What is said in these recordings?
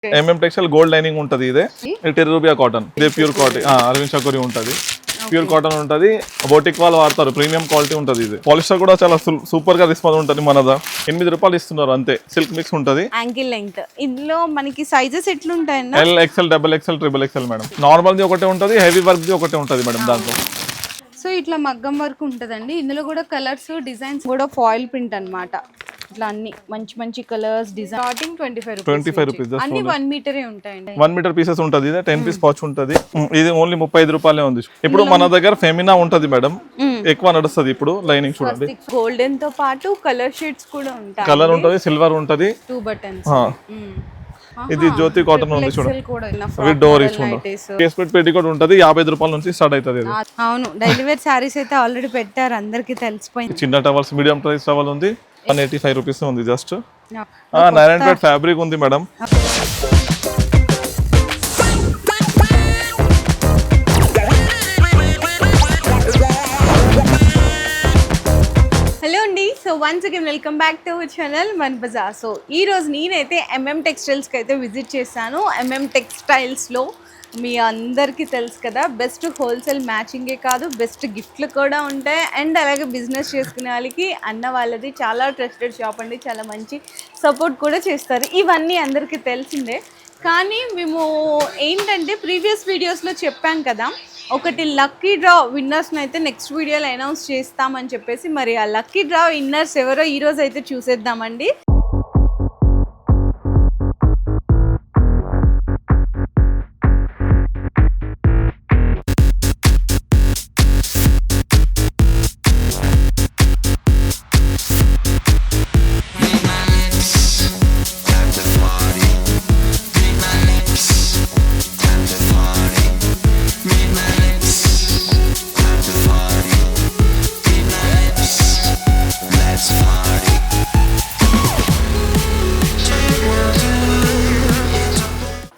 MM textile gold lining ఉంటది. ఇదే టెర్రూబియా cotton, ఇదే ప్యూర్ కాటన్. అరవింద్ చకోరి ఉంటది, ప్యూర్ కాటన్ ఉంటది. బోటిక్ వాళ్ళు వాడతారు, ప్రీమియం క్వాలిటీ ఉంటది. ఇది పాలిస్టర్ కూడా చాలా సూపర్ గా రెస్పాన్స్ ఉంటది. మనదా 8 రూపాయలు ఇస్తున్నారు అంతే. సిల్క్ మిక్స్ ఉంటది. Ankle length. ఇందులో మనకి సైజెస్ ఎట్లుంటాయి? L, XL, XXL, XXL madam. Normal the ఒకటే ఉంటది, హెవీ వర్క్ ది ఒకటే ఉంటది మేడం దాంట్లో. సో ఇట్లా మగ్గం వర్క్ ఉంటదండి. ఇందులో కూడా కలర్స్, డిజైన్స్ కూడా ఫాయిల్ ప్రింట్ అన్నమాట. ఇట్లా అన్ని మంచి మంచి కలర్స్, డిజైన్. Starting 25 rupees. అన్ని 1 మీటరే ఉంటాయండి. 1 మీటర్ పీసెస్ ఉంటది. ఇది 10 పీస్ పౌచ్ ఉంటది. ఇది ఓన్లీ 35 రూపాయలే ఉంది. ఇప్పుడు మన దగ్గర ఫెమినా ఉంటది మేడం, ఎక్కువ నడుస్తుంది ఇప్పుడు. లైనింగ్ చూడండి, గోల్డెన్ తో పాటు కలర్ షేడ్స్ కూడా ఉంటాయి. కలర్ ఉంటది, సిల్వర్ ఉంటది, 2 బటన్స్. ఇది జ్యోతి కాటన్ ఉంది చూడండి, విత్ డోర్ ఇచ్చుకుంటాం. కేస్ పెట్టి కూడా ఉంటది. 55 రూపాయల నుంచి స్టార్ట్ అవుతుంది. అవును, డైలీ వేర్ సారీస్ అయితే ఆల్రెడీ పెట్టారు, అందరికి తెలిసిపోయింది. చిన్న టవల్స్, మీడియం ప్రైస్ టవల్ ఉంది, 185 రూపీస్ ఉంది జస్ట్. 900 ఫ్యాబ్రిక్ ఉంది మేడం. హలో అండి, so once again welcome back to our channel మన బజార్. సో ఈ రోజు నేనైతే MM టెక్స్టైల్స్కి అయితే విజిట్ చేశాను. MM టెక్స్టైల్స్లో మీ అందరికీ తెలుసు కదా, బెస్ట్ హోల్సేల్ మ్యాచింగే కాదు, బెస్ట్ గిఫ్ట్లు కూడా ఉంటాయి. అండ్ అలాగే బిజినెస్ చేసుకునే వాళ్ళకి అన్న వాళ్ళది చాలా ట్రస్టెడ్ షాప్ అండి, చాలా మంచి సపోర్ట్ కూడా చేస్తారు. ఇవన్నీ అందరికీ తెలిసిందే. కానీ మేము ఏంటంటే ప్రీవియస్ వీడియోస్లో చెప్పాం కదా, ఒకటి లక్కీ డ్రా విన్నర్స్ని అయితే నెక్స్ట్ వీడియోలో అనౌన్స్ చేస్తామని చెప్పేసి, మరి ఆ లక్కీ డ్రా విన్నర్స్ ఎవరో ఈరోజు అయితే చూసేద్దామండి.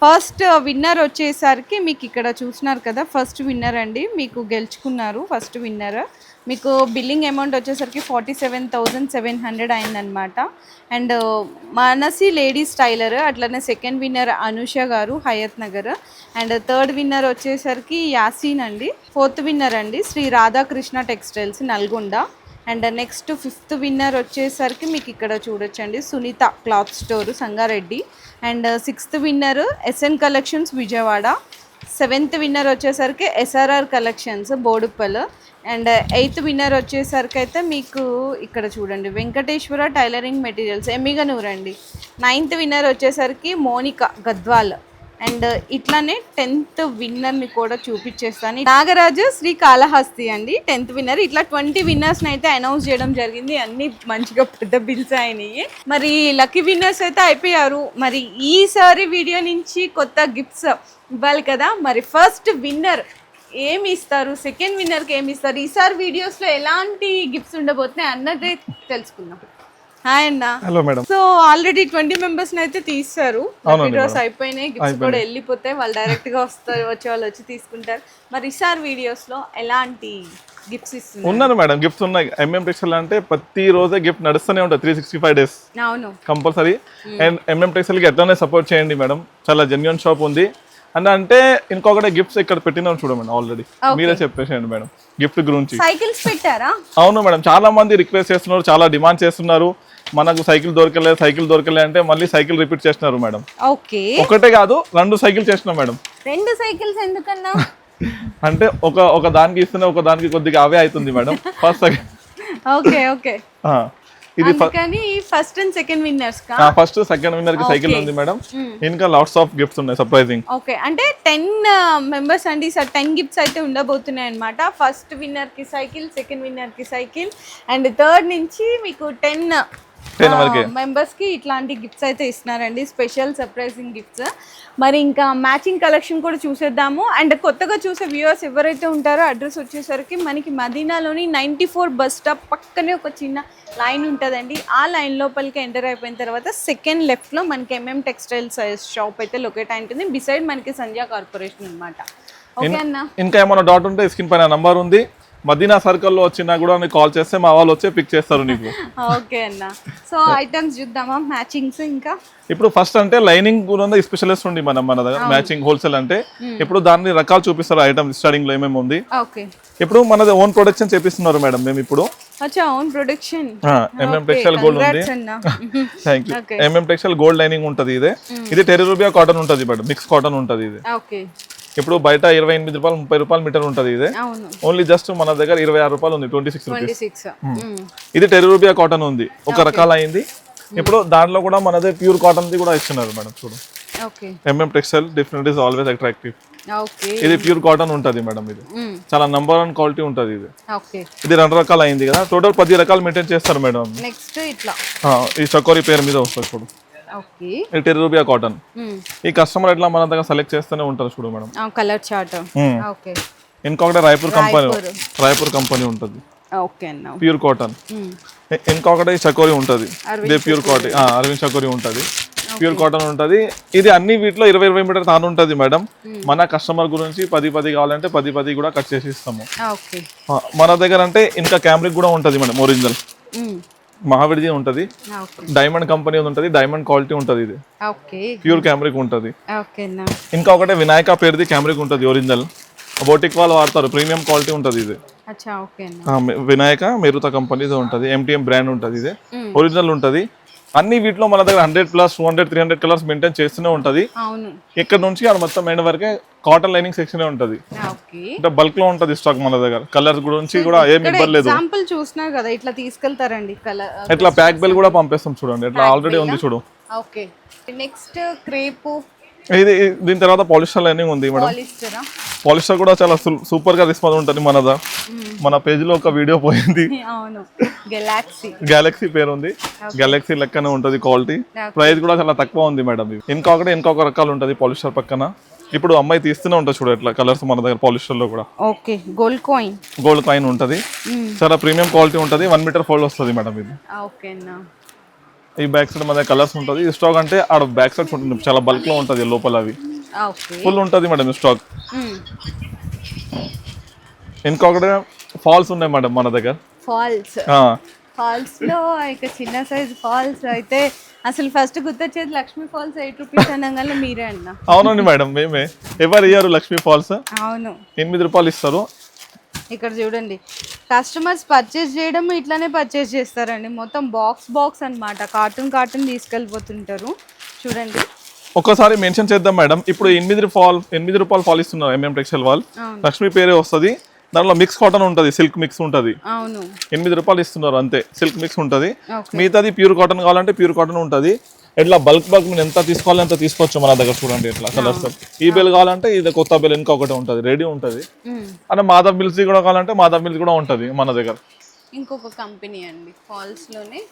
ఫస్ట్ విన్నర్ వచ్చేసరికి మీకు ఇక్కడ చూస్తున్నారు కదా, ఫస్ట్ విన్నర్ అండి, మీకు గెలుచుకున్నారు. ఫస్ట్ విన్నర్ మీకు బిల్లింగ్ అమౌంట్ వచ్చేసరికి 47,700 అయిందనమాట. And Manasi ladies tailor. అట్లనే second winner Anusha garu, Hayathnagar. And third winner వచ్చేసరికి యాసీన్ అండి. ఫోర్త్ విన్నర్ అండి Sri Radhakrishna textiles, Nalgonda. And next fifth winner వచ్చేసరికి మీకు ఇక్కడ చూడొచ్చండి, Sunitha cloth store, Sangareddy. And sixth winner SN collections, Vijayawada. Seventh winner వచ్చేసరికి SRR collections, Boduppal. And eighth winner వచ్చేసరికి అయితే మీకు ఇక్కడ చూడండి, వెంకటేశ్వర టైలరింగ్ మెటీరియల్స్, ఎమ్మిగనూర్ అండి. నైన్త్ విన్నర్ వచ్చేసరికి మోనిక, గద్వాల్. అండ్ ఇట్లానే 10th విన్నర్ని కూడా చూపించేస్తాను, నాగరాజు శ్రీ కాళహస్తి అండి, 10th విన్నర్. ఇట్లా 20 విన్నర్స్ని అయితే అనౌన్స్ చేయడం జరిగింది. అన్ని మంచిగా పెద్ద బిల్స్ అయినాయి. మరి లక్కీ విన్నర్స్ అయితే అయిపోయారు. మరి ఈసారి వీడియో నుంచి కొత్త గిఫ్ట్స్ ఇవ్వాలి కదా, మరి ఫస్ట్ విన్నర్ ఏమి ఇస్తారు, సెకండ్ విన్నర్కి ఏమి ఇస్తారు, ఈసారి వీడియోస్లో ఎలాంటి గిఫ్ట్స్ ఉండబోతున్నాయి అన్నదే తెలుసుకుందాం. హాయ్ అన్న. Hello madam. So already 20 members అయితే తీస్తారు, డ్రాస్ అయిపోయినాయి, గిఫ్ట్స్ కూడా వెళ్ళిపోతాయి. వాళ్ళు డైరెక్ట్ గా వస్తారు, వచ్చే వాళ్ళు వచ్చి తీసుకుంటారు. మరి ఈసారి వీడియోస్ లో ఎలాంటి గిఫ్ట్స్ ఇస్తున్నారు? ఉన్నారు మేడం, గిఫ్ట్స్ ఉన్నాయి. MM టెక్స్టైల్ అంటే ప్రతి రోజే గిఫ్ట్ నడుస్తూనే ఉంటుంది, 365 డేస్. అవును, కంపల్సరీ. అండ్ MM టెక్స్టైల్ కి ఎట్లానే సపోర్ట్ చేయండి మేడం, చాలా జెన్యూన్ షాప్ ఉంది. అంటే ఇంకొకటి గిఫ్ట్స్ ఇక్కడ పెట్టినాం చూడమేడం, ఆల్రెడీ మీరే చెప్పేసేయండి మేడం గిఫ్ట్ గురించి. సైకిల్స్ పెట్టారా? అవును మేడం, చాలా మంది రిక్వెస్ట్ చేస్తున్నారు, చాలా డిమాండ్ చేస్తున్నారు. మనకు సైకిల్ దొరకలే అంటే మళ్ళీ సైకిల్ రిపీట్ చేస్తున్నారు మేడం. ఓకే, ఒకటే కాదు 2 సైకిల్ చేస్తున్నాం మేడం. 2 సైకిల్స్ ఎందుకన్నా? అంటే ఒక దానికి ఇస్తేనే ఒక దానికి కొద్దిగా అవే అవుతుంది మేడం. ఫస్ట్ ఓకే ఓకే, ఇది ఫస్ట్ అండ్ సెకండ్ విన్నర్స్ కా? ఫస్ట్ సెకండ్ విన్నర్ కి సైకిల్ ఉంది మేడం. ఇంకా లాట్స్ ఆఫ్ గిఫ్ట్స్ ఉన్నాయి, సర్ప్రైజింగ్. ఓకే, అంటే 10 మెంబర్స్ అండి, సార్ 10 గిఫ్ట్స్ అయితే ఉండబోతున్నాయి అనమాట. ఫస్ట్ విన్నర్ కి సైకిల్, సెకండ్ విన్నర్ కి సైకిల్, అండ్ థర్డ్ నుంచి మీకు 10 మెంబర్స్ కి ఇట్లాంటి గిఫ్ట్స్ అయితే ఇస్తున్నారండి, స్పెషల్ సర్ప్రైజింగ్ గిఫ్ట్స్. మరి ఇంకా మ్యాచింగ్ కలెక్షన్ కూడా చూసేద్దాము. అండ్ కొత్తగా చూసే వ్యూవర్స్ ఎవరైతే ఉంటారో, అడ్రస్ వచ్చేసరికి మనకి మదీనాలోని 94 బస్ స్టాప్ పక్కనే ఒక చిన్న లైన్ ఉంటుందండి. ఆ లైన్ లోపలికి ఎంటర్ అయిపోయిన తర్వాత సెకండ్ లెఫ్ట్లో మనకి MM టెక్స్టైల్స్ షాప్ అయితే లొకేట్ అయి ఉంటుంది. బిసైడ్ మనకి సంధ్యా కార్పొరేషన్ అనమాట. ఓకే అన్న, ఇంకా ఏమైనా డౌట్ ఉంటే స్క్రీన్ పైన నంబర్ ఉంది, మదీనా సర్కిల్లో వచ్చినా కూడా నీకు కాల్ చేస్తే మా వాళ్ళు వచ్చి పిక్ చేస్తారు నీకు. ఓకే అన్న. సో ఐటమ్స్ చూద్దామా మ్యాచింగ్స్ ఇంకా. ఇప్పుడు ఫస్ట్ అంటే లైనింగ్ కూడా స్పెషలిస్ట్ ఉంది మన దగ్గర మ్యాచింగ్ హోల్సేల్ అంటే. ఇప్పుడు దాన్ని రకాలు చూపిస్తారు ఐటమ్ స్టార్టింగ్ లో ఏమేమి ఉంది. ఓకే. ఇప్పుడు మనది ఓన్ ప్రొడక్షన్ చేపిస్తున్నారు మేడం మేము ఇప్పుడు. అచ్చా own production. MM textile gold ఉంది. Thank you. MM textile gold lining ఉంటది ఇది. ఇది 10 రూపాయ కాటన్ ఉంటది మేడం, మిక్స్ కాటన్ ఉంటది ఇది. ఓకే. ఇప్పుడు బయట 28 రూపాయలు 30 రూపాయలు మీటర్ ఉంటది ఇది. ఓన్లీ జస్ట్ మన దగ్గర 26 రూపాయలు ఉంది, 26 రూపీస్. ఇది 10 రూపాయ కాటన్ ఉంది, ఒక రకాల అయింది. ఇప్పుడు దాంట్లో కూడా మనదే ప్యూర్ కాటన్ ది కూడా ఇస్తున్నారు మేడం చూడు. Okay. MM textile different is always attractive. Okay. ఇది ప్యూర్ కాటన్ ఉంటది మేడం, ఇది చాలా నంబర్ 1 క్వాలిటీ ఉంటది ఇది. ఓకే. ఇది 2 రకాలు అయింది కదా, టోటల్ 10 రకాలు మెయింటైన్ చేస్తారు మేడం. నెక్స్ట్ ఇట్లా ఈ చకోరి పేరు మీద వస్తుంది చూడు. ఓకే. ఇది 10 రూపాయ కాటన్. ఈ కస్టమర్ ఎట్లా మన దగ్గర సెలెక్ట్ చేస్తూనే ఉంటారు చూడు మేడం. Colour chart. ఓకే. ఇంకొకటి రాయపూర్ కంపెనీ ఉంటుంది. ఓకే అన్న. Pure cotton. ఇంకొకటి చకోరి ఉంటది, ఇదే ప్యూర్ కాటన్. అరవింద్ చకోరి ఉంటది, ప్యూర్ కాటన్ ఉంటది. ఇది అన్ని వీటిలో 20 మీటర్ తాను ఉంటది మేడం. మన కస్టమర్ గురించి 10 కావాలంటే 10 కూడా కట్ చేసి ఇస్తాము. మన దగ్గర అంటే ఇంకా క్యామ్రిక్ కూడా ఉంటది మేడం, ఒరిజినల్ మహావీర్ది ఉంటది, డైమండ్ కంపెనీ ఉంటది, డైమండ్ క్వాలిటీ ఉంటది. ఇది ప్యూర్ క్యామ్రిక్ ఉంటది. ఇంకొకటి వినాయక పేరుది క్యామ్రిక్ ఉంటది, ఒరిజినల్ బోటిక్ వాళ్ళు వాడతారు, ప్రీమియం క్వాలిటీ ఉంటది ఇది. వినాయక మెరుతా కంపెనీది ఉంటది, ఎంటీఎం బ్రాండ్ ఉంటది, ఇది ఒరిజినల్ ఉంటది. అన్ని వీటిలో మన దగ్గర 100+, 200, 300 కలర్స్ మెయింటైన్ చేస్తూనే ఉంటది. ఇక్కడ నుంచి అది మొత్తం ఎండ్ వరకే కాటన్ లైనింగ్ సెక్షన్ ఉంటది. అంటే బల్క్ లో ఉంటది స్టాక్ మన దగ్గర. కలర్స్ గురించి కూడా ఏమి ఇబ్బంది లేదు. ఎగ్జాంపుల్ చూస్తున్నారు కదా, ఇట్లా తీసుకెళ్తారండి కలర్. ఇట్లా ప్యాక్ బెల్ కూడా పంపిస్తాం చూడండి, ఇట్లా ఆల్రెడీ ఉంది చూడు. ఓకే. Next crepe. ఇది దీని తర్వాత పాలిస్టర్ లైనింగ్ ఉంది మేడం. పాలిస్టర్ కూడా చాలా సూపర్ గా రెస్పాన్స్ ఉంటుంది మనదా. మన పేజ్ లో ఒక వీడియో పోయింది, గెలాక్సీ పేరు ఉంది, గెలాక్సీ లెక్కనే ఉంటది క్వాలిటీ. ప్రైస్ కూడా చాలా తక్కువ ఉంది మేడం. ఇంకొక రకాలు ఉంటది పాలిస్టర్ పక్కన. ఇప్పుడు అమ్మాయి తీస్తూనే ఉంటుంది చూడు ఇట్లా కలర్స్ మన దగ్గర పాలిస్టర్ లో కూడా. ఓకే. గోల్డ్ కాయిన్ ఉంటది, చాలా ప్రీమియం క్వాలిటీ ఉంటది. 1 మీటర్ ఫోల్డ్ వస్తుంది మేడం ఇది. ఈ బ్యాక్ సైడ్ మన కలర్స్ ఉంటుంది. ఈ స్టాక్ అంటే ఆడ బ్యాక్ సైడ్ ఉంటుంది, చాలా బల్క్ లో ఉంటది లోపల, అవి ఫుల్ ఉంటది మేడం ఈ స్టాక్. ఇంకొకటి ఫాల్స్ ఉన్నాయి మేడం మన దగ్గర. ఫాల్స్ లో ఇక చిన్న సైజ్ ఫాల్స్ అయితే అసలు ఫస్ట్ గుర్తొచ్చేది లక్ష్మీ ఫాల్స్. 8 రూపీస్ అనగానే మీరే అన్న. అవునండి మేడం, మేమే ఎవరు ఇయ్యారు లక్ష్మీ ఫాల్స్. అవును, 8 రూపాయలు ఇస్తారు. ఇక్కడ చూడండి, కస్టమర్స్ పర్చేస్ చేయడం ఇట్లానే పర్చేస్ చేస్తారండి. మొత్తం బాక్స్ అన్నమాట, కార్టూన్ తీసుకెళ్ళిపోతుంటారు. చూడండి ఒక్కసారి మెన్షన్ చేద్దాం మేడం. ఇప్పుడు 8 రూపాయలు ఫాల్ ఇస్తున్నారు ఎంఎం టెక్స్టైల్ వాళ్ళు. లక్ష్మీ పేరే వస్తుంది, దాంట్లో మిక్స్ కాటన్ ఉంటది, సిల్క్ మిక్స్ ఉంటది. 8 రూపాయలు ఇస్తున్నారు అంతే, సిల్క్ మిక్స్ ఉంటది. మిగతాది ప్యూర్ కాటన్ కావాలంటే ప్యూర్ కాటన్ ఉంటది. ఇట్లా బల్క్ మీరు ఎంత తీసుకోవాలి ఎంత తీసుకోవచ్చు మన దగ్గర. చూడండి ఇట్లా కలర్స్. ఈ బెల్ కావాలంటే ఇది కొత్త బెల్ ఇంకొకటి ఉంటది, రెడీ ఉంటది. అంటే మాధవ్ మిల్స్ కూడా కావాలంటే మాధవ్ మిల్స్ కూడా ఉంటది మన దగ్గర. ఇంకొక కంపెనీ అండి ఫాల్స్ లోనే,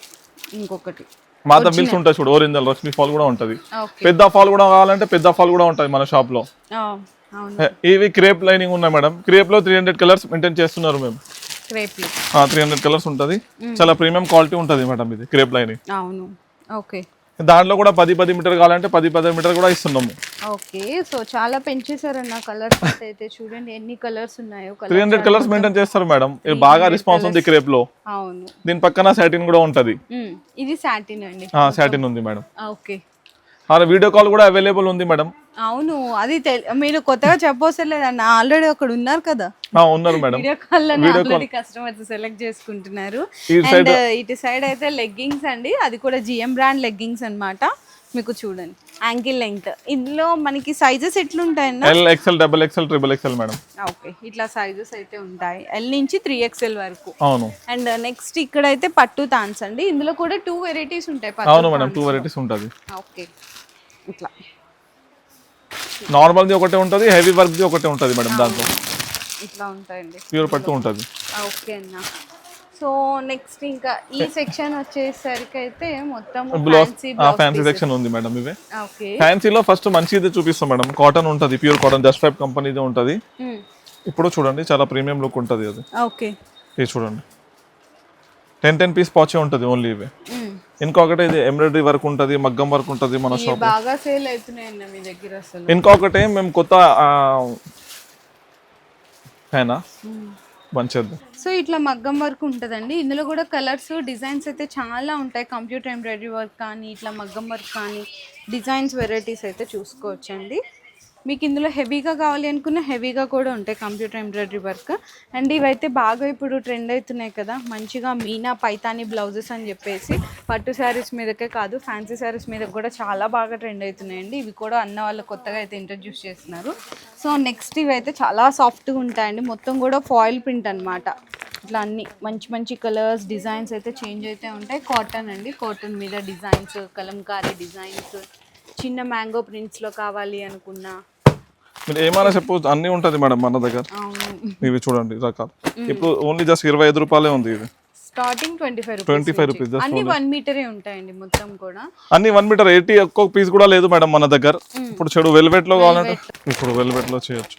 ఇంకొకటి మాధవ్ మిల్స్ ఉంటాయి చూడు, ఒరిజినల్ లక్ష్మీ ఫాల్ కూడా ఉంటది. పెద్ద ఫాల్ కూడా కావాలంటే పెద్ద ఫాల్ కూడా ఉంటది మన షాప్ లో. ఇవి క్రేప్ లైనింగ్ ఉన్నాయి మేడం. క్రేప్ లో 300 కలర్స్ మెయింటైన్ చేస్తున్నారు మేము. 300 కలర్స్ ఉంటది, చాలా ప్రీమియం క్వాలిటీ ఉంటది మేడం ఇది క్రేప్ లైనింగ్. అవును. ఓకే. దాంట్లో కూడా 10 మీటర్ కావాలంటే 10 మీటర్ కూడా ఇస్తున్నాము. ఓకే. సో చాలా పెంచేసారన్న కలర్స్ అయితే. చూడండి ఎన్ని కలర్స్ ఉన్నాయో. 300 కలర్స్ మెయింటైన్ చేస్తారు మేడం. ఇది బాగా రెస్పాన్స్ ఉంది క్రేప్ లో. అవును. దీని పక్కన సాటిన్ కూడా ఉంటది. ఇది సాటిన్ అండి. సాటిన్ ఉంది మేడం. ఓకే. వీడియో కాల్ కూడా అవైలబుల్ ఉంది మేడం. అవును, అది మీరు కొత్తగా చెప్పవసలేదన్న, ఆల్రెడీ అక్కడ ఉన్నారు కదా. ఉన్నారు madam. Video call already customers select చేసుకుంటున్నారు. అండ్ ఇటు సైడ్ అయితే లెగ్గింగ్స్ అండి, అది కూడా జిఎం బ్రాండ్ లెగ్గింగ్స్ అన్నమాట. మీకు చూడండి యాంకిల్ లెంగ్త్. ఇందులో మనకి సైజెస్ ఎట్లుంటాయన్న? L, XL, XXL, XXL madam. Okay, ఇట్లా సైజెస్ అయితే ఉంటాయి, L నుంచి 3XL వరకు. అవును. అండ్ నెక్స్ట్ ఇక్కడ అయితే పట్టు తాన్స్ అండి. ఇందులో కూడా 2 వెరైటీస్ ఉంటాయి. అవును మేడం, 2 వెరైటీస్ ఉంటది. ఓకే. ఇట్లా నార్మల్ ది ఒకటే ఉంటది, హెవీ వర్క్ ది ఒకటే ఉంటది మేడం. దాంట్లో ఇట్లా ఉంటాయండి, ప్యూర్ పట్టు ఉంటది. ఓకే అన్న. సో నెక్స్ట్ ఇంకా ఈ సెక్షన్ వచ్చేసరికి అయితే మొత్తం ఫ్యాన్సీ సెక్షన్ ఉంది మేడం. ఇవే ఫ్యాన్సీలో ఫస్ట్ మంచిది చూపిస్తాం మేడం. కాటన్ ఉంటది, ప్యూర్ కాటన్, జస్ట్ ఫైబ్ కంపెనీది ఉంటది. ఇప్పుడు చూడండి చాలా ప్రీమియం లుక్ ఉంటది అది. ఓకే. ఇది చూడండి 10 పీస్ పాచే ఉంటది ఓన్లీ ఇవే. ఇంకొకటి ఇది ఎంబ్రాయిడరీ వర్క్ ఉంటది, మగ్గం వర్క్ ఉంటది మన షాప్. బాగా సేల్ అవుతున్నాయండి మీ దగ్గర అసలు. ఇంకొకటి మేము కొత్త బంచ్ చేద్దాం. సో ఇట్లా మగ్గం వర్క్ ఉంటుందండి. ఇందులో కూడా కలర్స్ డిజైన్స్ అయితే చాలా ఉంటాయి. కంప్యూటర్ ఎంబ్రాయిడరీ వర్క్ కానీ ఇట్లా మగ్గం వర్క్ కానీ డిజైన్స్ వెరైటీస్ అయితే చూసుకోవచ్చండి. మీకు ఇందులో హెవీగా కావాలి అనుకున్న హెవీగా కూడా ఉంటాయి కంప్యూటర్ ఎంబ్రాయిడరీ వర్క్. అండ్ ఇవైతే బాగా ఇప్పుడు ట్రెండ్ అవుతున్నాయి కదా, మంచిగా మీనా పైతాని బ్లౌజెస్ అని చెప్పేసి పట్టు శారీస్ మీదకే కాదు ఫ్యాన్సీ శారీస్ మీద కూడా చాలా బాగా ట్రెండ్ అవుతున్నాయండి. ఇవి కూడా అన్న వాళ్ళు కొత్తగా అయితే ఇంట్రడ్యూస్ చేస్తున్నారు. సో నెక్స్ట్ ఇవైతే చాలా సాఫ్ట్గా ఉంటాయండి. మొత్తం కూడా ఫాయిల్ ప్రింట్ అనమాట. ఇట్లా అన్ని మంచి మంచి కలర్స్ డిజైన్స్ అయితే చేంజ్ అయితే ఉంటాయి. కాటన్ అండి, కాటన్ మీద డిజైన్స్, కలంకారీ డిజైన్స్, చిన్న మ్యాంగో ప్రింట్స్లో కావాలి అనుకున్నా మీరు ఏమైనా చెప్పవచ్చు, అన్నీ ఉంటుంది మేడం మన దగ్గర. ఇవి చూడండి రకాలు. ఇప్పుడు ఓన్లీ జస్ట్ 25 రూపాయలే ఉంది ఇది. Starting 25 rupees. అన్ని 1 మీటరే ఉంటాయండి మొత్తం కూడా. అన్ని 1 మీటర్ 80 ఒక్కొక్క పీస్ కూడా లేదు మేడం మన దగ్గర. ఇప్పుడు చెడు వెల్వెట్ లో కావాలంటే ఇప్పుడు వెల్వెట్ లో చేయొచ్చు.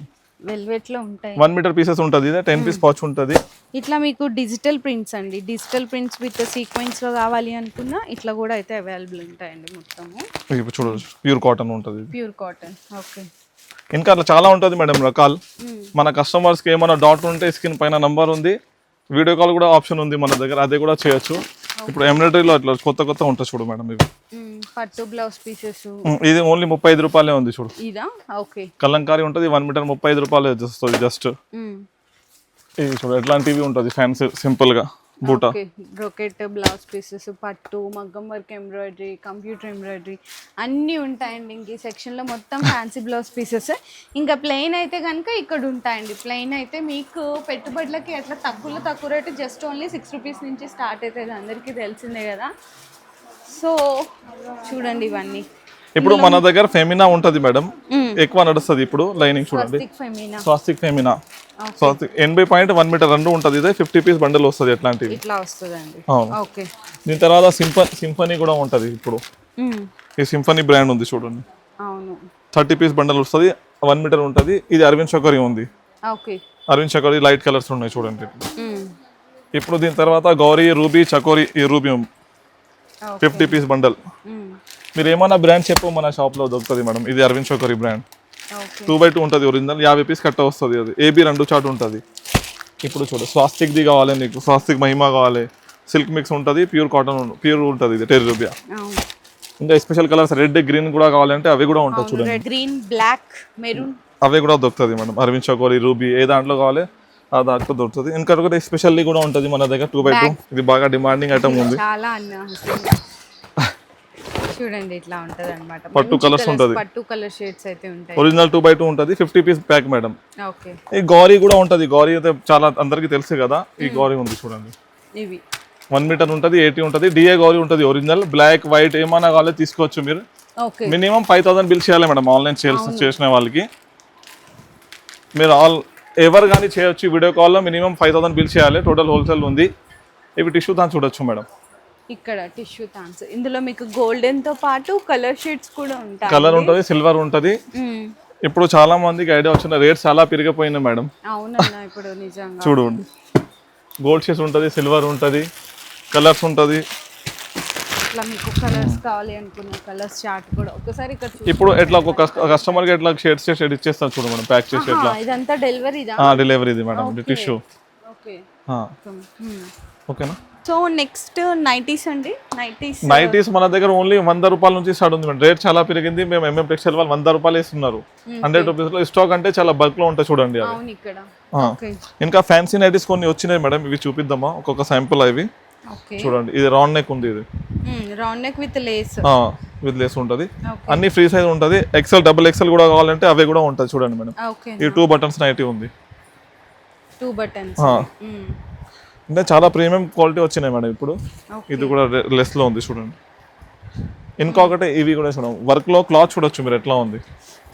వెల్వెట్ లో ఉంటాయి 1 మీటర్ పీసెస్ ఉంటుంది. ఇది 10 పీస్ పౌచ్ ఉంటుంది. ఇట్లా మీకు డిజిటల్ ప్రింట్స్ అండి, డిజిటల్ ప్రింట్స్ విత్ సీక్వెన్స్ లో కావాలి అనుకున్నా ఇట్లా కూడా అయితే అవైలబుల్ ఉంటాయండి మొత్తము. ఇప్పుడు చూడొచ్చు ప్యూర్ కాటన్ ఉంటుంది. Pure cotton. ఓకే. ఇంకా అట్లా చాలా ఉంటుంది మేడం రకాలు. మన కస్టమర్స్కి ఏమైనా డౌట్ ఉంటే స్క్రీన్ పైన నంబర్ ఉంది, వీడియో కాల్ కూడా ఆప్షన్ ఉంది మన దగ్గర, అదే కూడా చేయొచ్చు. ఇప్పుడు ఎంబ్రాయిడరీలో అట్లా కొత్త కొత్త ఉంటుంది చూడు మేడం. ఇవి పట్టు బ్లౌజ్ పీసెస్. ఇది ఓన్లీ 35 రూపాయలే ఉంది చూడు. ఇదా? ఓకే. కలంకారీ ఉంటుంది 1 మీటర్ 35 రూపాయలే వస్తుంది జస్ట్. ఇది చూడు ఎట్లాంటివి ఉంటుంది ఫ్యాన్సీ సింపుల్ గా బూటా. బ్రోకెట్ బ్లౌజ్ పీసెస్, పట్టు, మగ్గం వర్క్ ఎంబ్రాయిడరీ, కంప్యూటర్ ఎంబ్రాయిడరీ అన్నీ ఉంటాయండి. ఇంక ఈ సెక్షన్లో మొత్తం ఫ్యాన్సీ బ్లౌజ్ పీసెస్. ఇంకా ప్లెయిన్ అయితే కనుక ఇక్కడ ఉంటాయండి. ప్లెయిన్ అయితే మీకు పెట్టుబడులకి అట్లా తక్కువ రేటు జస్ట్ ఓన్లీ 6 రూపీస్ నుంచి స్టార్ట్ అవుతుంది, అందరికీ తెలిసిందే కదా. సో చూడండి ఇవన్నీ. ఇప్పుడు మన దగ్గర ఫెమినా ఉంటది మేడం, ఎక్కువ నడుస్తుంది ఇప్పుడు. లైనింగ్ చూడండి స్వాస్తిక్ ఫెమినా, స్వాస్తిక్ 80.1 మీటర్ 2 ఉంటుంది. ఇదే 50 పీస్ బండిల్ వస్తుంది. ఎట్లాంటివి ఇట్లా వస్తుందండి. ఓకే. దీని తర్వాత సింఫనీ కూడా ఉంటది. ఇప్పుడు ఈ సింఫనీ బ్రాండ్ ఉంది చూడండి. అవును. 30 పీస్ బండిల్ వస్తుంది, 1 మీటర్ ఉంటుంది. ఇది అరవింద్ చకోరి ఉంది. ఓకే. అరవింద్ చకోరి లైట్ కలర్స్ ఉన్నాయి చూడండి. ఇప్పుడు దీని తర్వాత గౌరీ, రూబీ, చకోరి. ఈ రూబీ 50 పీస్ బండల్. మీరు ఏమైనా బ్రాండ్ చెప్పు, మన షాప్ లో దొరుకుతుంది మేడం. ఇది అరవింద్ చకోరి బ్రాండ్. 2x2 ఉంటుంది ఒరిజినల్. 50 పీస్ కట్ట వస్తుంది. అది AB 2 చాట్ ఉంటుంది. ఇప్పుడు చూడు స్వాస్తిక్ ది కావాలి నీకు, స్వాస్తిక్ మహిమా కావాలి, సిల్క్ మిక్స్ ఉంటుంది, ప్యూర్ కాటన్ ప్యూర్ ఉంటుంది. ఇది 10 రూపాయ. ఇంకా స్పెషల్ కలర్స్ రెడ్, గ్రీన్ కూడా కావాలంటే అవి కూడా ఉంటాయి చూడండి. గ్రీన్, బ్లాక్, మెరూన్ అవి కూడా దొరుకుతుంది మేడం. అరవింద్ చకోరి, రూబీ ఏ దాంట్లో కావాలి ఆ దాంట్లో దొరుకుతుంది. ఇంకా ఒకటి స్పెషల్లీ కూడా ఉంటుంది మన దగ్గర 2x2. ఇది బాగా డిమాండింగ్ ఐటమ్ ఉంది. చాలా చూడండి ఇట్లా ఉంటది అన్నమాట. పట్టు కలర్స్ ఉంటది, పట్టు కలర్ షేడ్స్ అయితే ఉంటాయి. ఒరిజినల్ 2x2 ఉంటది. 50 పీస్ ప్యాక్ మేడం. ఓకే. ఈ గౌరీ కూడా ఉంటది. గౌరీ అయితే చాలా అందరికి తెలుసు కదా. ఈ గౌరీ ఉంది చూడండి. ఇవి 1 మీటర్ ఉంటుంది, 80 ఉంటుంది. DA గౌరీ ఉంటుంది ఒరిజినల్. బ్లాక్, వైట్ ఏమైనా కావాలి తీసుకోవచ్చు మీరు. ఓకే. మినిమం 5000 బిల్ చేయాలి మేడం ఆన్లైన్ సేల్స్ చేసిన వాళ్ళకి. మీరు ఎవరు కానీ చేయొచ్చు. వీడియో కాల్లో మినిమం 5000 బిల్ చేయాలి. టోటల్ హోల్సేల్ ఉంది. ఇవి టిష్యూ దాన్ని చూడొచ్చు మేడం. ఇక్కడ టిష్యూ థాన్స్. ఇందులో మీకు గోల్డెన్ తో పాటు కలర్ షేడ్స్ కూడా ఉంటాయి. కలర్ ఉంటుంది, సిల్వర్ ఉంటుంది. ఇప్పుడు చాలా మందికి ఐడియా వచ్చిన రేట్స్ చాలా పెరిగిపోయినాయి మేడం. అవునన్నా ఇప్పుడు నిజంగా. చూడండి గోల్డ్ షేడ్స్ ఉంటుంది, సిల్వర్ ఉంటుంది, కలర్స్ ఉంటుంది. ఇట్లా మీకు కలర్స్ కావాలి అనుకున్న కలర్స్ చార్ట్ కూడా ఒకసారి ఇక్కడ ఇప్పుడు ఎట్లా ఒక కస్టమర్ కి ఎట్లా షేడ్స్ షేడ్ ఇచ్చేస్తాను చూడు మేడం. ప్యాక్ చేసి ఎట్లా. ఇదంతా డెలివరీదా? డెలివరీది మేడం. టిష్యూ. ఓకే. ఓకేనా. సో నెక్స్ట్ నైటీస్ అండి. నైటీస్ మన దగ్గర ఓన్లీ 100 రూపాయల నుంచి స్టార్ట్ ఉంది మేడం. రేట్ చాలా పెరిగింది. మేము MM టెక్స్టైల్ వాళ్ళు 100 రూపాయలు ఇస్తున్నారు. 100 రూపీస్ లో స్టాక్ అంటే చాలా బల్క్ లో ఉంటాయి చూడండి. ఇంకా ఫ్యాన్సీ నైటీస్ కొన్ని వచ్చినాయి మేడం. ఇవి చూపిద్దామా ఒక్కొక్క శాంపుల్. ఇవి చూడండి. ఇది రౌండ్ నెక్ ఉంది. ఇది రౌండ్ నెక్ విత్ లేస్ ఉంటుంది. అన్ని ఫ్రీ సైజ్ ఉంటుంది. XL, XXL కూడా కావాలంటే అవి కూడా ఉంటుంది చూడండి మేడం. ఈ 2 బటన్స్ నైటీ ఉంది. 2 బటన్స్. అంటే చాలా ప్రీమియం క్వాలిటీ వచ్చినాయి మేడం ఇప్పుడు. ఇది కూడా లెస్ లో ఉంది చూడండి. ఇంకొకటి ఇవి కూడా చూడండి. వర్క్ లో క్లాత్ చూడొచ్చు మీరు ఎట్లా ఉంది.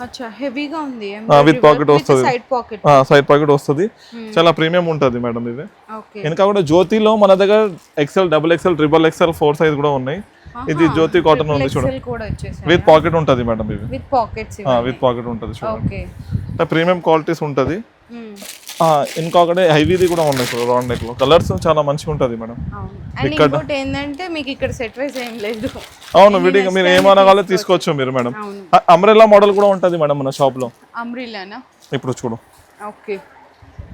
అచ్చా హెవీగా ఉంది. విత్ పాకెట్ వస్తుంది. సైడ్ పాకెట్ వస్తుంది. చాలా ప్రీమియం ఉంటుంది మేడం ఇది. ఇంకా కూడా జ్యోతిలో మన దగ్గర XL, XXL, XXL 4 సైజ్ కూడా ఉన్నాయి. ఇది జ్యోతి కాటన్ ఉంది చూడండి. విత్ పాకెట్ ఉంటుంది మేడం. ఇది విత్ పాకెట్ ఉంటుంది చూడండి. ప్రీమియం క్వాలిటీస్ ఉంటుంది. ఇంకొకటి హైవీది కూడా ఉన్నాయి చూడండి. రౌండ్ నెక్ లో కలర్స్ చాలా మంచిగా ఉంటుంది మేడం. ఇంకోటి ఏంటంటే మీకు ఇక్కడ సెట్ వైజ్ ఏం లేదు. అవును, విడిగా మీరు ఏమైనా కావాలో తీసుకోవచ్చు మీరు మేడం. అంబ్రెల్లా మోడల్ కూడా ఉంటుంది మేడం మన షాప్ లో. అంబ్రెల్లానా? ఇప్పుడు చూడు. ఓకే.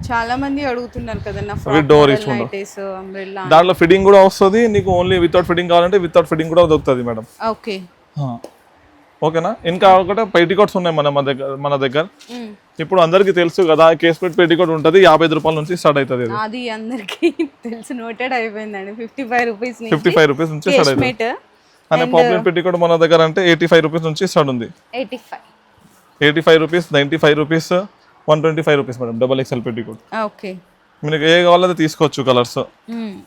చాలా మంది అడుగుతున్నారు కదన్నా With door each window. Nighties umbrella. దాంట్లో ఫిట్టింగ్ కూడా వస్తుంది, నీకు ఓన్లీ వితౌట్ ఫిట్టింగ్ కావాలంటే వితౌట్ ఫిట్టింగ్ కూడా దొరుకుతుంది మేడం. ఓకే ఓకేనా. ఇంకా ఒకటే పెయిటికోట్స్ ఉన్నాయి మన దగ్గర. ఇప్పుడు అందరికీ తెలుసు కదా, కేస్మెట్ పెయిటికోట్ ఉంటుంది 55 రూపాయల నుంచి స్టార్ట్ అవుతుంది. అది అందరికి తెలుసు, నోటెడ్ అయిపోయిందండి. 55 రూపీస్ 55 రూపీస్ నుంచి స్టార్ట్ అవుతుంది. అంటే పాపులర్ పెయిటికోట్ మన దగ్గర అంటే 85 రూపీస్ నుంచి స్టార్ట్ ఉంది. 85 rupees, 95 rupees, 125 rupees madam double XL petticoat. Okay, మీకు ఏ కావాలో తీసుకోవచ్చు కలర్స్.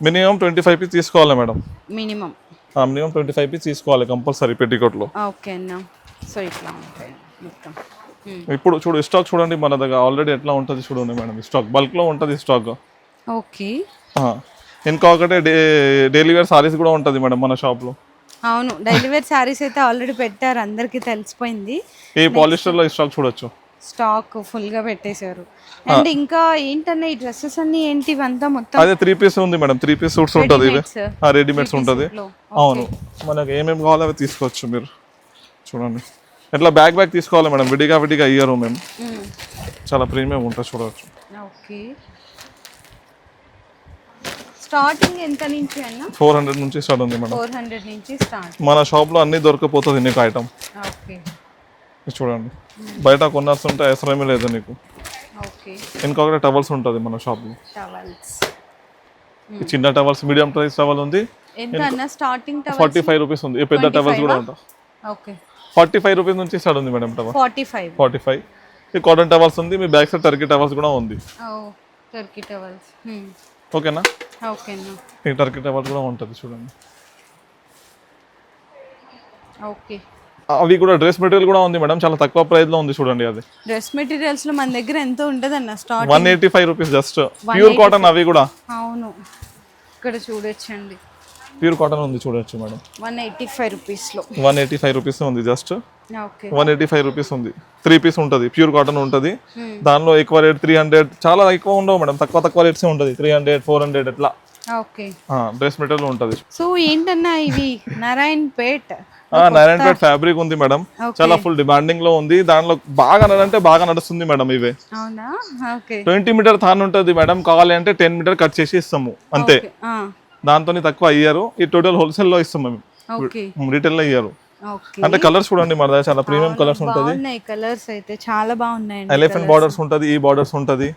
మినిమం 25 పీస్ తీసుకోవాలి మేడం. మినిమం 25 పీస్ తీసుకోవాలి కంపల్సరీ పెయిటికోట్లో. ఓకే అన్న. సో ఇట్లా ఉంటాయి మొత్తం. ఇప్పుడు చూడు స్టాక్ చూడండి మన దగ్గర ఆల్రెడీ ఎట్లా ఉంటుంది చూడండి మేడం. స్టాక్ బల్క్ లో ఉంటుంది స్టాక్. ఓకే, ఇంకా ఒకటే డైలీ వేర్ సారీస్ కూడా ఉంటుంది మేడం మన షాప్ లో. అవును, డైలీ వేర్ సారీస్ అయితే ఆల్రెడీ పెట్టారు, అందరికి తెలిసిపోయింది. ఈ పాలిస్టర్ లో స్టాక్ చూడొచ్చు, స్టాక్ ఫుల్ గా పెట్టేశారు. అండ్ ఇంకా ఏంటన్నా ఈ డ్రెస్సెస్ అన్ని ఏంటి ఇవంతా మొత్తం అదే 3 పీస్ ఉంది మేడం. 3 పీస్ సూట్స్ ఉంటుంది, ఇవి రెడీమేడ్స్ ఉంటుంది. అవును, మనకి ఏమేమి కావాలో అవి తీసుకోవచ్చు మీరు. చూడండి ఎట్లా బ్యాగ్ తీసుకోవాలి మేడం, విడిగా ఇయ్యరు మేము, చాలా ప్రీమియం ఉంటుంది చూడవచ్చు. ఓకే, స్టార్టింగ్ ఎంత నుంచి అన్న? 400 నుంచి స్టార్ట్ ఉంది మేడం. 400 నుంచి స్టార్ట్. మన షాప్ లో అన్ని దొరకపోతుంది నీకు ఐటమ్. ఓకే, చూడండి బయట కొనాల్సింటే అవసరమే లేదు నీకు. ఓకే, ఇంకొకటి టవల్స్ ఉంటుంది మన షాప్ లో. టవల్స్, చిన్న టవల్స్, మీడియం ప్రైస్ టవల్ ఉంది. ఎంత అన్న స్టార్టింగ్ టవల్? 45 రూపీస్ ఉంది. ఈ పెద్ద టవల్స్ కూడా ఉంటాయి. ఓకే, 45 రూపీస్ నుంచి స్టార్ట్ ఉంది మేడం టవల్. 45. ఈ కాటన్ టవల్స్ ఉంది, మీ బ్యాక్ సైడ్ టర్కీ టవల్స్ కూడా ఉంది. Turkey towels. ఓకేనా. ఓకేనా, ఈ టర్కీ టవల్స్ కూడా ఉంటుంది చూడండి. ఓకే, అవి కూడా డ్రెస్ మెటీరియల్ కూడా ఉంది మేడం, చాలా తక్కువ ప్రైస్ లో ఉంది చూడండి. అది డ్రెస్ మెటీరియల్స్ లో మన దగ్గర ఎంత ఉంటది అన్న start? 185 rupees just. Pure cotton అవి కూడా. అవును, ఇక్కడ చూడొచ్చండి, ప్యూర్ కాటన్ ఉంది చూడొచ్చు మేడం. 185 రూపీస్ లో. 185 రూపీస్ ఉంది జస్ట్. ఓకే, 185 రూపీస్ ఉంది. 3 పీస్ ఉంటుంది, ప్యూర్ కాటన్ ఉంటుంది. దానిలో ఎక్కువ రేట్ 300, చాలా ఎక్కువ ఉండవు మేడం, తక్కువ రేట్స్ ఉంటుంది. 300, 400 ఎట్లా. ఓకే, డ్రెస్ మెటీరియల్ ఉంటుంది. సో ఏంటన్నా ఇవి నారాయణపేట్ నారాయణపేట్ ఫ్యాబ్రిక్ ఉంది మేడం, చాలా ఫుల్ డిమాండింగ్ లో ఉంది. దానిలో బాగా నడుస్తుంది మేడం ఇవే. అవునా. ఓకే, 20 మీటర్ థాన్ ఉంటుంది మేడం, కావాలి అంటే 10 మీటర్ కట్ చేసి ఇస్తాము అంతే. దాంతో తక్కువ అయ్యారు. ఈ టోటల్ హోల్సేల్ లో ఇస్తాం మేము, రీటైల్ లో ఇయ్యారు. అంటే కలర్స్ చూడండి మన దగ్గర చాలా ప్రీమియం కలర్స్ ఉంటుంది. కలర్స్ అయితే చాలా బాగున్నాయి. ఎలిఫెంట్ బార్డర్స్ ఉంటది, ఈ బార్డర్స్ ఉంటది.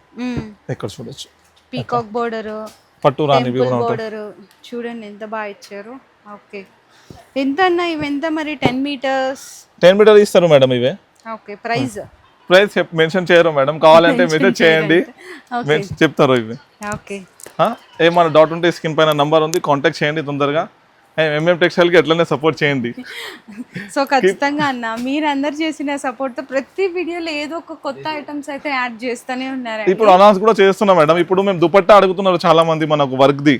ఇక్కడ చూడొచ్చు పీకాక్ బోర్డర్, పట్టు రాణి బోర్డర్ చూడండి ఎంత బాగా ఇచ్చారు. ఓకే, ఎంత అన్న ఇవి? ఎంత మరి? 10 మీటర్స్ 10 మీటర్ ఇస్తారు మేడం ఇవే. ఓకే, ప్రైస్ మెన్షన్ చేయరు మేడం, కావాలంటే మెసేజ్ చేయండి, చెప్తారు ఇవి. ఓకే, ఏమన్నా డౌట్ ఉంటే స్క్రీన్ పైన నంబర్ ఉంది, కాంటాక్ట్ చేయండి తొందరగా. ఎంఎం టెక్స్టైల్ కి ఎట్లనే సపోర్ట్ చేయండి. సో ఖచ్చితంగా అన్న, మీరందరు చేసిన సపోర్ట్ తో ప్రతి వీడియోలో ఏదో ఒక కొత్త ఐటమ్స్ అయితే యాడ్ చేస్తూనే ఉన్నారు. ఇప్పుడు అనౌన్స్ కూడా చేస్తున్నాం మేడం. ఇప్పుడు మేము దుపట్టా అడుగుతున్నారు చాలా మంది, మనకు వర్క్ ది.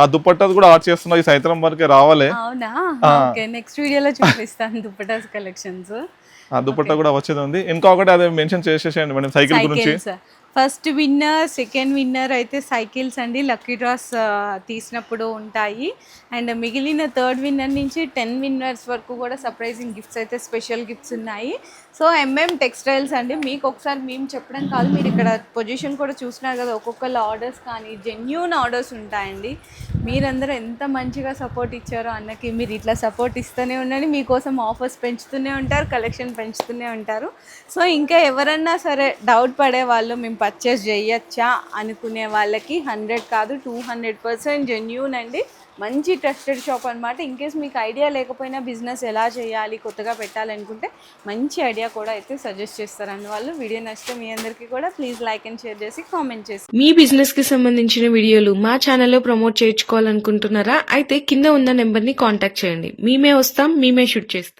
ఆ దుపట్టాస్ కూడా ఆర్డర్ చేస్తున్నాం, ఈ సాయంత్రం వరకే రావాలి. అవునా. ఓకే, నెక్స్ట్ వీడియోలో చూపిస్తాను దుపట్టాస్ కలెక్షన్స్. ఆ దుపట్టా కూడా వచ్చేది ఉంది. ఇంకొకటి అదే మెన్షన్ చేసేసేయండి మేడం, సైకిల్ గురించి. ఫస్ట్ విన్నర్, సెకండ్ విన్నర్ అయితే సైకిల్స్ అండి, లక్కీ డ్రాస్ తీసినప్పుడు ఉంటాయి. అండ్ మిగిలిన థర్డ్ విన్నర్ నుంచి 10 విన్నర్స్ వరకు కూడా సర్ప్రైజింగ్ గిఫ్ట్స్ అయితే, స్పెషల్ గిఫ్ట్స్ ఉన్నాయి. సో ఎంఎం టెక్స్టైల్స్ అండి, మీకు ఒకసారి మేము చెప్పడం కాదు, మీరు ఇక్కడ పొజిషన్ కూడా చూసినారు కదా, ఒక్కొక్కళ్ళ ఆర్డర్స్ కానీ జెన్యూన్ ఆర్డర్స్ ఉంటాయండి. మీరందరూ ఎంత మంచిగా సపోర్ట్ ఇచ్చారో అన్నకి, మీరు ఇట్లా సపోర్ట్ ఇస్తూనే ఉండండి, మీకోసం ఆఫర్స్ పెంచుతూనే ఉంటారు, కలెక్షన్ పెంచుతూనే ఉంటారు. సో ఇంకా ఎవరన్నా సరే డౌట్ పడే వాళ్ళు, మేము పర్చేస్ చేయొచ్చా అనుకునే వాళ్ళకి 100 కాదు 200% జెన్యూన్ అండి, మంచి ట్రస్టెడ్ షాప్ అనమాట. ఇన్కేస్ మీకు ఐడియా లేకపోయినా బిజినెస్ ఎలా చేయాలి, కొత్తగా పెట్టాలనుకుంటే మంచి ఐడియా కూడా అయితే సజెస్ట్ చేస్తారు. అందువల్ల వీడియో నచ్చితే మీ అందరికీ కూడా ప్లీజ్ లైక్ అండ్ షేర్ చేసి కామెంట్ చేసి. మీ బిజినెస్ కి సంబంధించిన వీడియోలు మా ఛానల్లో ప్రమోట్ చేయించుకోవాలనుకుంటున్నారా? అయితే కింద ఉన్న నెంబర్ ని కాంటాక్ట్ చేయండి, మేమే వస్తాం, మేమే షూట్ చేస్తాం.